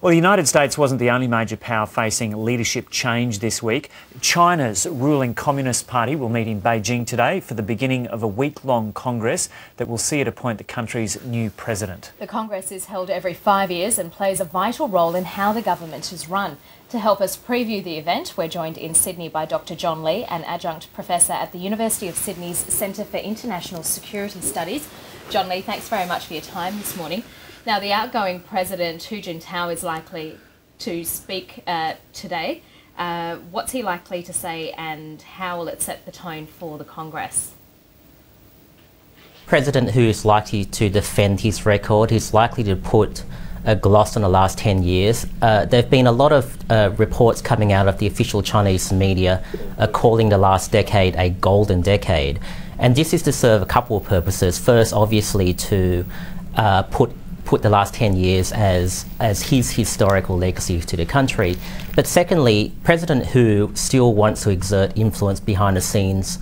Well, the United States wasn't the only major power facing leadership change this week. China's ruling Communist Party will meet in Beijing today for the beginning of a week-long Congress that will see it appoint the country's new president. The Congress is held every 5 years and plays a vital role in how the government is run. To help us preview the event, we're joined in Sydney by Dr. John Li, an adjunct professor at the University of Sydney's Centre for International Security Studies. John Li, thanks very much for your time this morning. Now, the outgoing president, Hu Jintao, is likely to speak today. What's he likely to say and how will it set the tone for the Congress? President Hu is likely to defend his record. He's likely to put a gloss on the last 10 years. There have been a lot of reports coming out of the official Chinese media calling the last decade a golden decade. And this is to serve a couple of purposes. First, obviously, to put the last 10 years as his historical legacy to the country. But secondly, President Hu still wants to exert influence behind the scenes,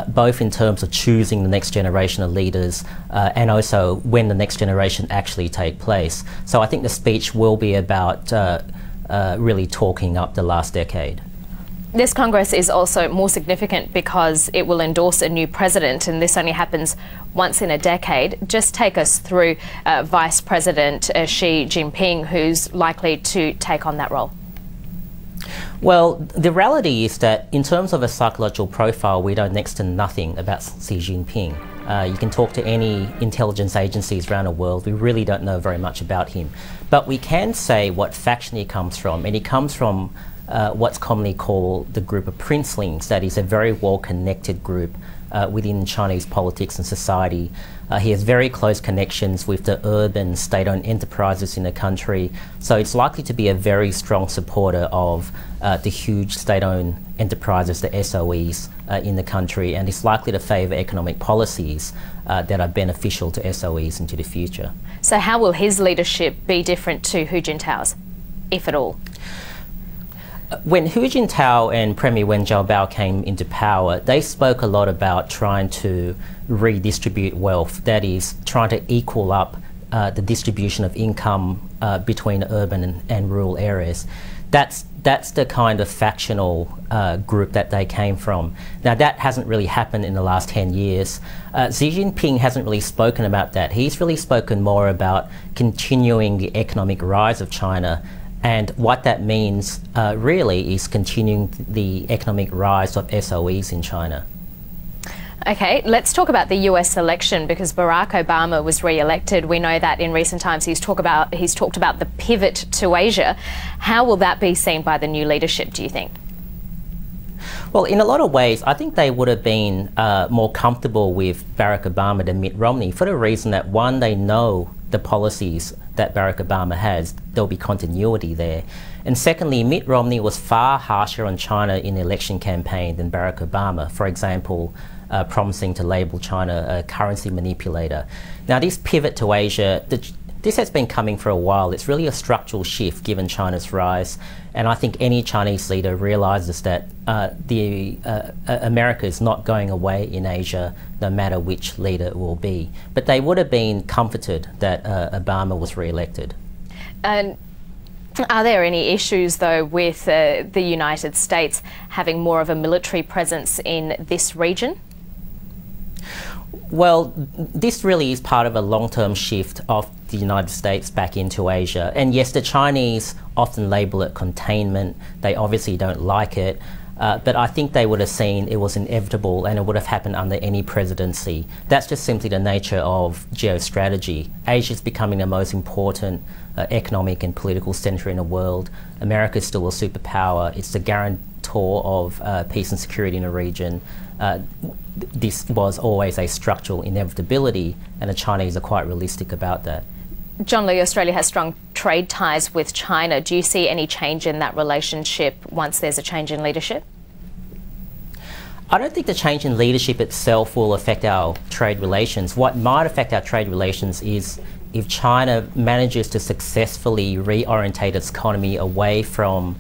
both in terms of choosing the next generation of leaders and also when the next generation actually take place. So I think the speech will be about really talking up the last decade. This Congress is also more significant because it will endorse a new president, and this only happens once in a decade. Just take us through Vice President Xi Jinping, who's likely to take on that role. Well, the reality is that in terms of a psychological profile, we know next to nothing about Xi Jinping. You can talk to any intelligence agencies around the world, we really don't know very much about him. But we can say what faction he comes from, and he comes from what's commonly called the group of princelings. That is a very well-connected group within Chinese politics and society. He has very close connections with the urban state-owned enterprises in the country, so it's likely to be a very strong supporter of the huge state-owned enterprises, the SOEs in the country, and is likely to favour economic policies that are beneficial to SOEs into the future. So how will his leadership be different to Hu Jintao's, if at all? When Hu Jintao and Premier Wen Jiabao came into power, they spoke a lot about trying to redistribute wealth, that is, trying to equal up the distribution of income between urban and rural areas. That's the kind of factional group that they came from. Now, that hasn't really happened in the last 10 years. Xi Jinping hasn't really spoken about that. He's really spoken more about continuing the economic rise of China. And what that means really is continuing the economic rise of SOEs in China. Okay, let's talk about the US election, because Barack Obama was re-elected. We know that in recent times he's talked about the pivot to Asia. How will that be seen by the new leadership, do you think? Well, in a lot of ways, I think they would have been more comfortable with Barack Obama than Mitt Romney for the reason that, one, they know the policies that Barack Obama has, there'll be continuity there. And secondly, Mitt Romney was far harsher on China in the election campaign than Barack Obama, for example, promising to label China a currency manipulator. Now, this pivot to Asia, this has been coming for a while. It's really a structural shift given China's rise. And I think any Chinese leader realises that America is not going away in Asia, no matter which leader it will be. But they would have been comforted that Obama was re-elected. And are there any issues, though, with the United States having more of a military presence in this region? Well, this really is part of a long-term shift of the United States back into Asia. And yes, the Chinese often label it containment. They obviously don't like it. But I think they would have seen it was inevitable and it would have happened under any presidency. That's just simply the nature of geostrategy. Asia is becoming the most important economic and political centre in the world. America is still a superpower. It's the guarantor of peace and security in the region. This was always a structural inevitability, and the Chinese are quite realistic about that. John Li, Australia has strong trade ties with China. Do you see any change in that relationship once there's a change in leadership? I don't think the change in leadership itself will affect our trade relations. What might affect our trade relations is if China manages to successfully reorientate its economy away from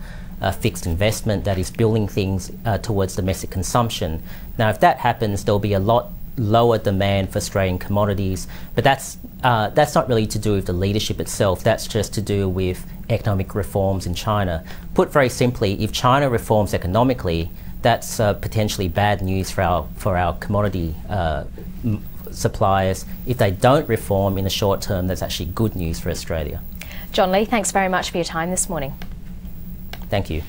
fixed investment that is building things towards domestic consumption. Now, if that happens, there'll be a lot lower demand for Australian commodities. But that's not really to do with the leadership itself. That's just to do with economic reforms in China. Put very simply, if China reforms economically, that's potentially bad news for our commodity suppliers. If they don't reform in the short term, that's actually good news for Australia. John Lee, thanks very much for your time this morning. Thank you.